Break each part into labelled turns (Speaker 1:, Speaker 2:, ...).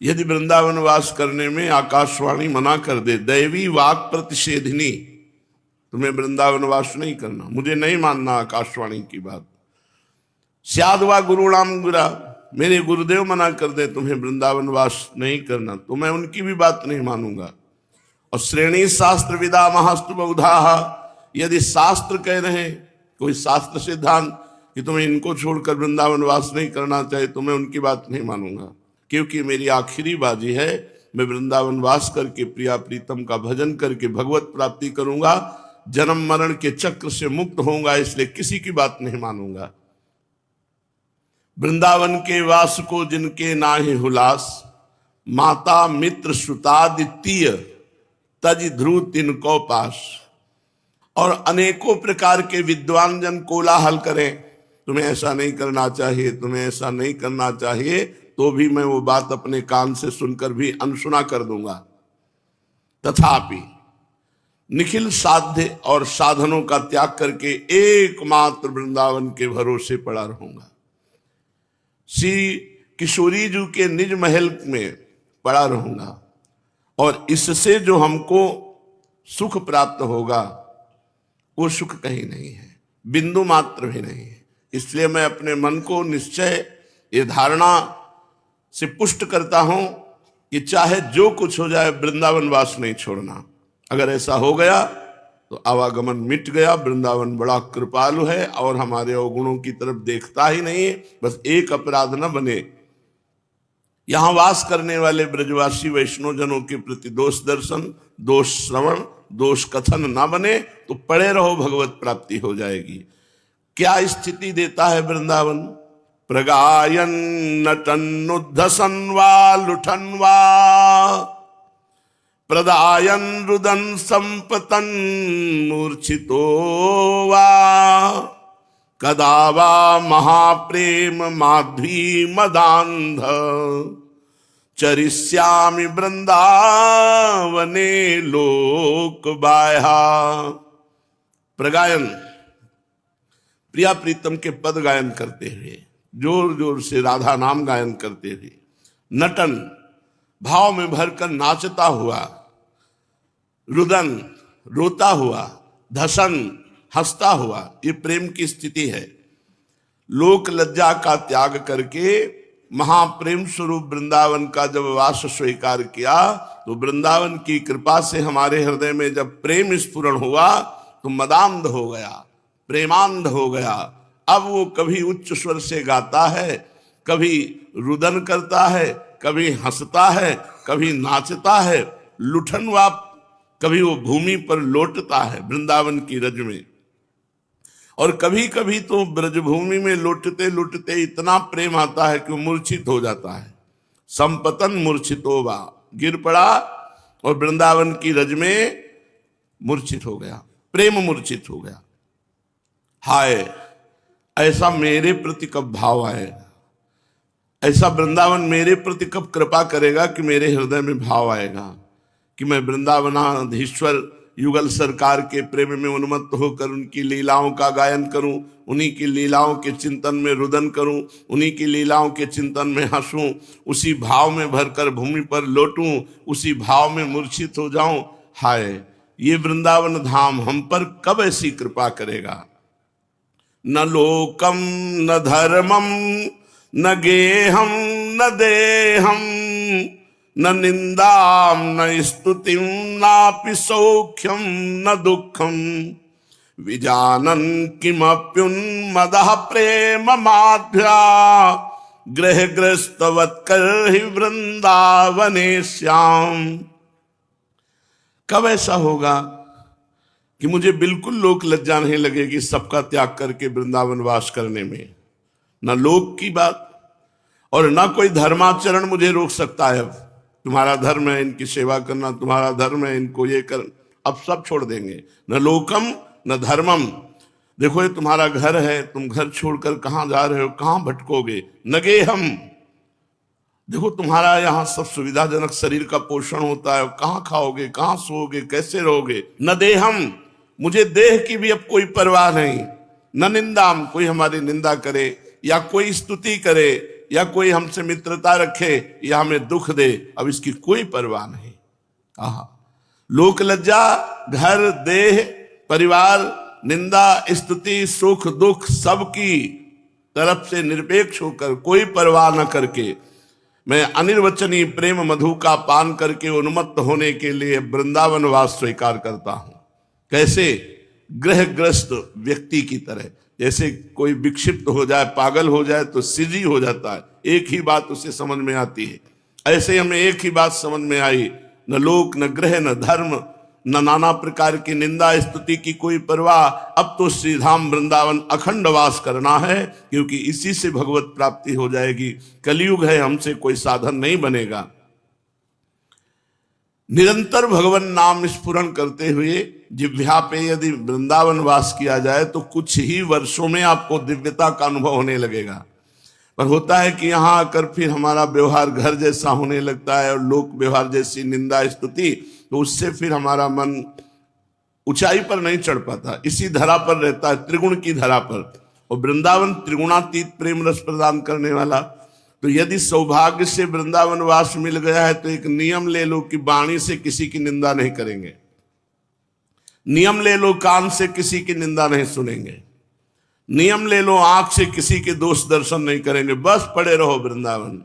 Speaker 1: यदि वृंदावन वास करने में आकाशवाणी मना कर दे, दैवी वाक प्रतिषेधिनी, तुम्हें वृंदावन वास नहीं करना, मुझे नहीं मानना आकाशवाणी की बात। स्यादवा गुरुणाम गुरा, मेरे गुरुदेव मना कर दे तुम्हें वृंदावन वास नहीं करना, तो मैं उनकी भी बात नहीं मानूंगा। और श्रेणी शास्त्र विदा महास्तु बहुधा, यदि शास्त्र कह रहे हैं, कोई शास्त्र सिद्धांत कि तुम्हें इनको छोड़कर वृंदावन वास नहीं करना चाहिए, तो मैं उनकी बात नहीं मानूंगा, क्योंकि मेरी आखिरी बाजी है। मैं वृंदावन वास करके प्रिया प्रीतम का भजन करके भगवत प्राप्ति करूंगा, जन्म मरण के चक्र से मुक्त होऊंगा, इसलिए किसी की बात नहीं मानूंगा। वृंदावन के वास को जिनके नाहि हुलास, माता मित्र सुतादित्य तज ध्रुव तिनको पास। और अनेकों प्रकार के विद्वान जन कोलाहल करें, तुम्हें ऐसा नहीं करना चाहिए, तुम्हें ऐसा नहीं करना चाहिए, तो भी मैं वो बात अपने कान से सुनकर भी अनसुना कर दूंगा। तथापि निखिल साध्य और साधनों का त्याग करके एकमात्र वृंदावन के भरोसे पड़ा रहूंगा। श्री किशोरी जी के निज महल में पड़ा रहूंगा, और इससे जो हमको सुख प्राप्त होगा वो सुख कहीं नहीं है, बिंदु मात्र भी नहीं है। इसलिए मैं अपने मन को निश्चय ये धारणा से पुष्ट करता हूं कि चाहे जो कुछ हो जाए वृंदावन वास नहीं छोड़ना। अगर ऐसा हो गया तो आवागमन मिट गया। वृंदावन बड़ा कृपालु है और हमारे अवगुणों की तरफ देखता ही नहीं है। बस एक अपराध न बने, यहां वास करने वाले ब्रजवासी वैष्णव जनों के प्रति दोष दर्शन, दोष श्रवण, दोष कथन ना बने, तो पड़े रहो, भगवत प्राप्ति हो जाएगी। क्या स्थिति देता है वृंदावन? प्रगायन नटन्नुद्धसन वा लुठन वा, प्रदायन रुदन संपतन मूर्छितो वा, कदा वा महाप्रेम माध्वी मदांध, चरिष्यामि वृंदावने लोक बाह्या। प्रगायन, प्रिया प्रीतम के पद गायन करते हुए, जोर जोर से राधा नाम गायन करते हुए, नटन, भाव में भरकर नाचता हुआ, रुदन, रोता हुआ, धसन, हंसता हुआ, ये प्रेम की स्थिति है। लोक लज्जा का त्याग करके महाप्रेम स्वरूप वृंदावन का जब वास स्वीकार किया, तो वृंदावन की कृपा से हमारे हृदय में जब प्रेम स्फुरण हुआ तो मदांध हो गया, प्रेमांध हो गया। अब वो कभी उच्च स्वर से गाता है, कभी रुदन करता है, कभी हंसता है, कभी नाचता है, लुठनवा, कभी वो भूमि पर लौटता है वृंदावन की रज में। और कभी कभी तो ब्रजभूमि में लौटते लौटते इतना प्रेम आता है कि वो मूर्छित हो जाता है। संपतन मूर्छितो वा, गिर पड़ा और वृंदावन की रज में मूर्छित हो गया, प्रेम मूर्छित हो गया। हाय, ऐसा मेरे प्रति कब भाव आएगा? ऐसा वृंदावन मेरे प्रति कब कृपा करेगा कि मेरे हृदय में भाव आएगा कि मैं वृंदावनाधीश्वर युगल सरकार के प्रेम में उन्मत्त होकर उनकी लीलाओं का गायन करूं, उन्हीं की लीलाओं के चिंतन में रुदन करूं, उन्हीं की लीलाओं के चिंतन में हंसूं, उसी भाव में भरकर भूमि पर लौटूं, उसी भाव में मूर्छित हो जाऊं। हाय, ये वृंदावन धाम हम पर कब ऐसी कृपा करेगा? न लोकम न धर्मम न गेहम न देहम, न निंदाम न स्तुतिम नापि सौख्यम न दुखम, विजानन किमप्युन्मदः प्रेम माध्या, ग्रह ग्रस्तवत् करहि वृंदावने श्याम। कब ऐसा होगा कि मुझे बिल्कुल लोक लज्जा नहीं लगेगी सबका त्याग करके वृंदावन वास करने में? न लोक की बात और न कोई धर्माचरण मुझे रोक सकता है। अब तुम्हारा धर्म है इनकी सेवा करना, तुम्हारा धर्म है इनको ये कर, अब सब छोड़ देंगे। न लोकम न धर्मम। देखो ये तुम्हारा घर है, तुम घर छोड़कर कहाँ जा रहे हो, कहाँ भटकोगे? नगे हम, देखो तुम्हारा यहाँ सब सुविधाजनक शरीर का पोषण होता है, कहाँ खाओगे, कहाँ सोओगे, कैसे रहोगे? न देहम, मुझे देह की भी अब कोई परवाह नहीं। न निंदाम, कोई हमारी निंदा करे या कोई स्तुति करे या कोई हमसे मित्रता रखे या हमें दुख दे, अब इसकी कोई परवाह नहीं। आहा, लोक लज्जा, घर, देह, परिवार, निंदा, स्तुति, सुख दुख सबकी तरफ से निरपेक्ष होकर, कोई परवाह न करके मैं अनिर्वचनीय प्रेम मधु का पान करके उन्मत्त होने के लिए वृंदावन वास स्वीकार करता हूं। कैसे? ग्रहग्रस्त व्यक्ति की तरह। जैसे कोई विक्षिप्त हो जाए, पागल हो जाए तो सिजी हो जाता है, एक ही बात उसे समझ में आती है। ऐसे हमें एक ही बात समझ में आई, न लोक, न ग्रह, न धर्म, न नाना प्रकार की निंदा स्तुति की कोई परवाह। अब तो श्रीधाम वृंदावन अखंड वास करना है, क्योंकि इसी से भगवत प्राप्ति हो जाएगी। कलयुग है, हमसे कोई साधन नहीं बनेगा। निरंतर भगवान नाम स्फुरण करते हुए जिह्वा पे यदि वृंदावन वास किया जाए तो कुछ ही वर्षों में आपको दिव्यता का अनुभव होने लगेगा। पर होता है कि यहाँ आकर फिर हमारा व्यवहार घर जैसा होने लगता है और लोक व्यवहार जैसी निंदा स्तुति, तो उससे फिर हमारा मन ऊंचाई पर नहीं चढ़ पाता, इसी धरा पर रहता है, त्रिगुण की धरा पर। और वृंदावन त्रिगुणातीत प्रेम रस प्रदान करने वाला। तो यदि सौभाग्य से वृंदावन वास मिल गया है तो एक नियम ले लो कि वाणी से किसी की निंदा नहीं करेंगे, नियम ले लो कान से किसी की निंदा नहीं सुनेंगे, नियम ले लो आंख से किसी के दोष दर्शन नहीं करेंगे, बस पड़े रहो वृंदावन।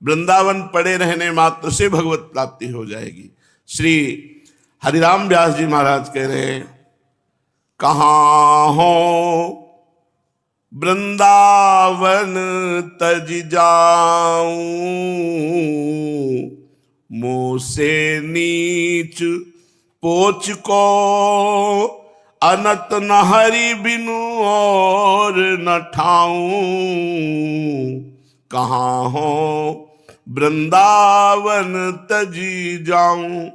Speaker 1: वृंदावन पड़े रहने मात्र से भगवत प्राप्ति हो जाएगी। श्री हरिराम व्यास जी महाराज कह रहे हैं, कहाँ हो वृंदावन तज जाऊं, मुँह से नीच पोच को अनत न हरि बिनु और न ठाऊं। कहाँ हो वृंदावन तजी जाऊं।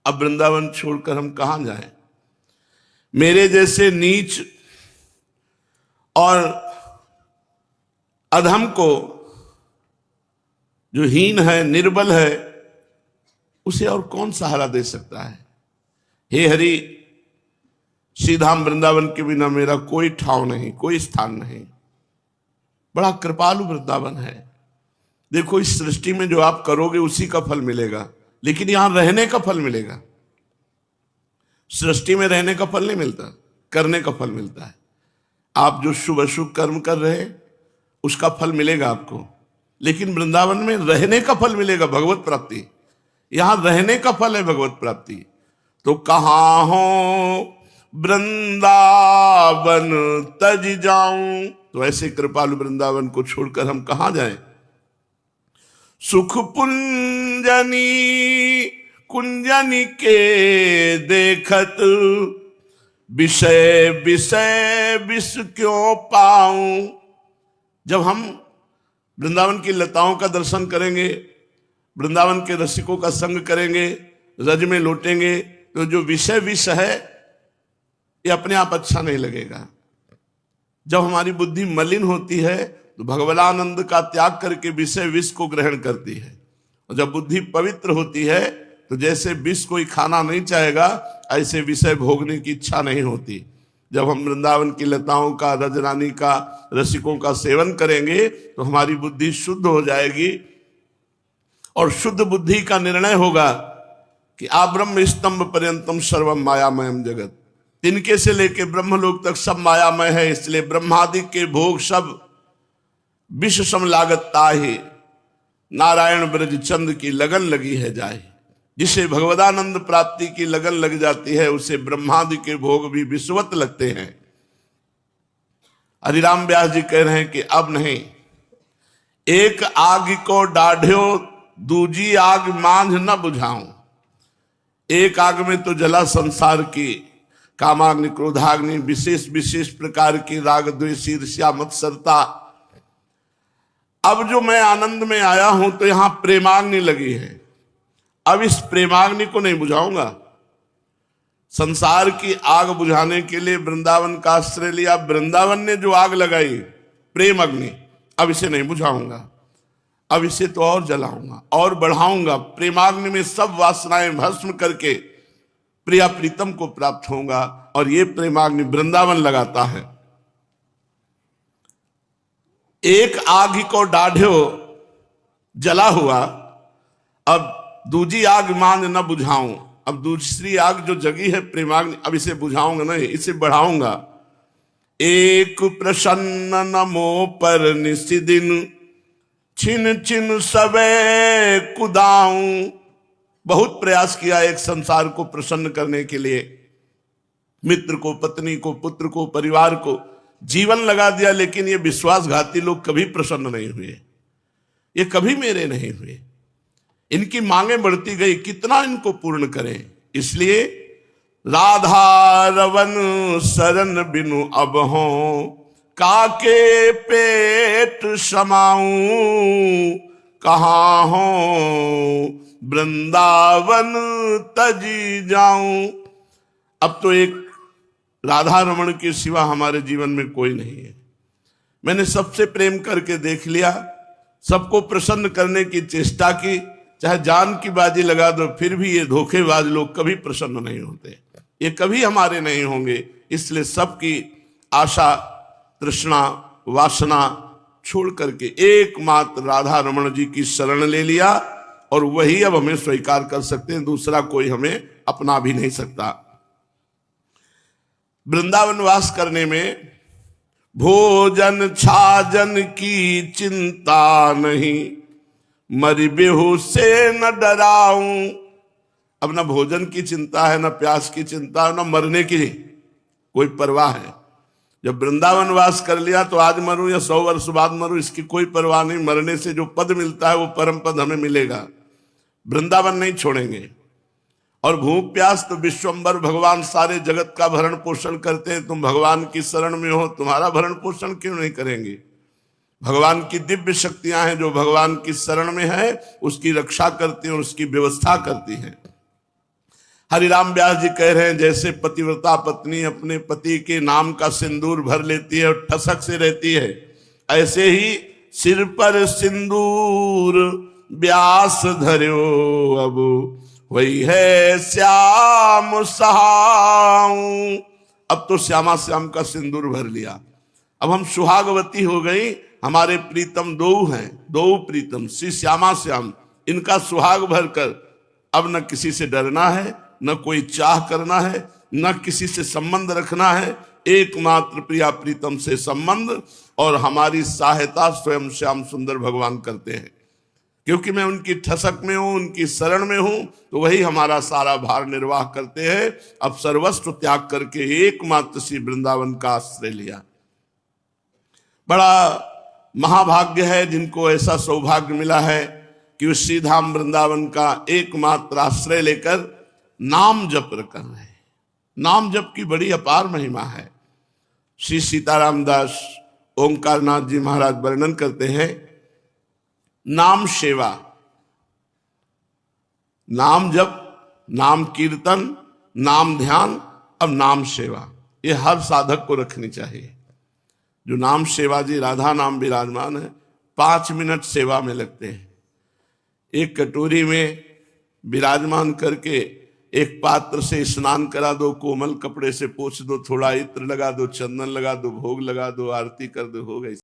Speaker 1: अब वृंदावन छोड़कर हम कहां जाएं? मेरे जैसे नीच और अधम को, जो हीन है, निर्बल है, उसे और कौन सहारा दे सकता है? हे हरि, श्रीधाम वृंदावन के बिना मेरा कोई ठाव नहीं, कोई स्थान नहीं। बड़ा कृपालु वृंदावन है। देखो, इस सृष्टि में जो आप करोगे उसी का फल मिलेगा, लेकिन यहां रहने का फल मिलेगा। सृष्टि में रहने का फल नहीं मिलता, करने का फल मिलता है। आप जो शुभ अशुभ कर्म कर रहे हैं उसका फल मिलेगा आपको, लेकिन वृंदावन में रहने का फल मिलेगा, भगवत प्राप्ति। यहां रहने का फल है भगवत प्राप्ति। तो कहाँ हो वृंदावन तज जाऊं। तो ऐसे कृपालु वृंदावन को छोड़कर हम कहां जाएं? सुख पुंजनी कुंजनी के देखत, विषय विषय विष क्यों पाऊं। जब हम वृंदावन की लताओं का दर्शन करेंगे, वृंदावन के रसिकों का संग करेंगे, रज में लौटेंगे, तो जो विषय विष है ये अपने आप अच्छा नहीं लगेगा। जब हमारी बुद्धि मलिन होती है तो भगवदानंद का त्याग करके विषय विष को ग्रहण करती है, और जब बुद्धि पवित्र होती है तो जैसे विष कोई खाना नहीं चाहेगा, ऐसे विषय भोगने की इच्छा नहीं होती। जब हम वृंदावन की लताओं का, रजरानी का, रसिकों का सेवन करेंगे तो हमारी बुद्धि शुद्ध हो जाएगी, और शुद्ध बुद्धि का निर्णय होगा कि आब्रह्म स्तंभ पर्यंतम सर्वम मायामयम जगत। तिनके से लेके ब्रह्मलोक तक सब मायामय है, इसलिए ब्रह्मादि के भोग सब विष सम लागत ताहि, नारायण ब्रज चंद की लगन लगी है जाए। जिसे भगवदानंद प्राप्ति की लगन लग जाती है उसे ब्रह्मादि के भोग भी विषवत लगते हैं। हरिराम व्यास जी कह रहे हैं कि अब नहीं, एक आग को डाढ़ो दूजी आग मांझ न बुझाऊं। एक आग में तो जला संसार की कामाग्नि, क्रोधाग्नि, विशेष विशेष प्रकार की राग द्वेष ईर्ष्या मत्सरता। अब जो मैं आनंद में आया हूं तो यहां प्रेमाग्नि लगी है, अब इस प्रेमाग्नि को नहीं बुझाऊंगा। संसार की आग बुझाने के लिए वृंदावन का आश्रय लिया, वृंदावन ने जो आग लगाई प्रेम अग्नि, अब इसे नहीं बुझाऊंगा, अब इसे तो और जलाऊंगा और बढ़ाऊंगा। प्रेमाग्नि में सब वासनाएं भस्म करके प्रिया प्रीतम को प्राप्त होऊंगा, और ये प्रेमाग्नि वृंदावन लगाता है। एक आग को डाढ़ो जला हुआ, अब दूजी आग मान न बुझाऊं। अब दूसरी आग जो जगी है प्रेमाग्नि, अब इसे बुझाऊंगा नहीं, इसे बढ़ाऊंगा। एक प्रसन्न नमो पर निशिदिन, छिन छिन सबे कुदाऊं। बहुत प्रयास किया एक संसार को प्रसन्न करने के लिए, मित्र को, पत्नी को, पुत्र को, परिवार को जीवन लगा दिया, लेकिन ये विश्वासघाती लोग कभी प्रसन्न नहीं हुए, ये कभी मेरे नहीं हुए। इनकी मांगे बढ़ती गई, कितना इनको पूर्ण करें। इसलिए राधा रवन शरण बिनु अब हो, काके पेट समाऊं। कहाँ हो वृंदावन तजी जाऊं। अब तो एक राधा रमण के सिवा हमारे जीवन में कोई नहीं है। मैंने सबसे प्रेम करके देख लिया, सबको प्रसन्न करने की चेष्टा की, चाहे जान की बाजी लगा दो, फिर भी ये धोखेबाज लोग कभी प्रसन्न नहीं होते, ये कभी हमारे नहीं होंगे। इसलिए सबकी आशा, तृष्णा, वासना छोड़ करके एकमात्र राधा रमण जी की शरण ले लिया, और वही अब हमें स्वीकार कर सकते हैं, दूसरा कोई हमें अपना भी नहीं सकता। वृंदावन वास करने में भोजन छाजन की चिंता नहीं, मरी बेहोश से न डराऊं। अब न भोजन की चिंता है, न प्यास की चिंता, न मरने की कोई परवाह है। जब वृंदावन वास कर लिया तो आज मरूं या 100 वर्ष बाद मरूं, इसकी कोई परवाह नहीं। मरने से जो पद मिलता है वो परम पद हमें मिलेगा, वृंदावन नहीं छोड़ेंगे। और भूख प्यास तो विश्वम्बर भगवान सारे जगत का भरण पोषण करते हैं, तुम भगवान की शरण में हो, तुम्हारा भरण पोषण क्यों नहीं करेंगे। भगवान की दिव्य शक्तियां हैं जो भगवान की शरण में है, उसकी रक्षा करती हैं और उसकी व्यवस्था करती हैं। हरिराम व्यास जी कह रहे हैं, जैसे पतिव्रता पत्नी अपने पति के नाम का सिंदूर भर लेती है और ठसक से रहती है, ऐसे ही सिर पर सिंदूर व्यास धर्यो, अब वही है श्याम सहाऊं। अब तो श्यामा श्याम का सिंदूर भर लिया, अब हम सुहागवती हो गई। हमारे प्रीतम दो हैं, दो प्रीतम श्री श्यामा श्याम, इनका सुहाग भरकर अब न किसी से डरना है, न कोई चाह करना है, न किसी से संबंध रखना है, एकमात्र प्रिया प्रीतम से संबंध। और हमारी सहायता स्वयं श्याम सुंदर भगवान करते हैं, क्योंकि मैं उनकी ठसक में हूं, उनकी शरण में हूं, तो वही हमारा सारा भार निर्वाह करते हैं। अब सर्वस्व त्याग करके एकमात्र श्री वृंदावन का आश्रय लिया। बड़ा महाभाग्य है जिनको ऐसा सौभाग्य मिला है कि उस श्रीधाम वृंदावन का एकमात्र आश्रय लेकर नाम जप कर रहे हैं। नाम जप की बड़ी अपार महिमा है। श्री सीताराम दास ओंकारनाथ जी महाराज वर्णन करते हैं, नाम सेवा, नाम जप, नाम कीर्तन, नाम ध्यान, अब नाम सेवा, ये हर साधक को रखनी चाहिए। जो नाम सेवा जी राधा नाम विराजमान है, 5 मिनट सेवा में लगते हैं। एक कटोरी में विराजमान करके एक पात्र से स्नान करा दो, कोमल कपड़े से पोंछ दो, थोड़ा इत्र लगा दो, चंदन लगा दो, भोग लगा दो, आरती कर दो, हो गई।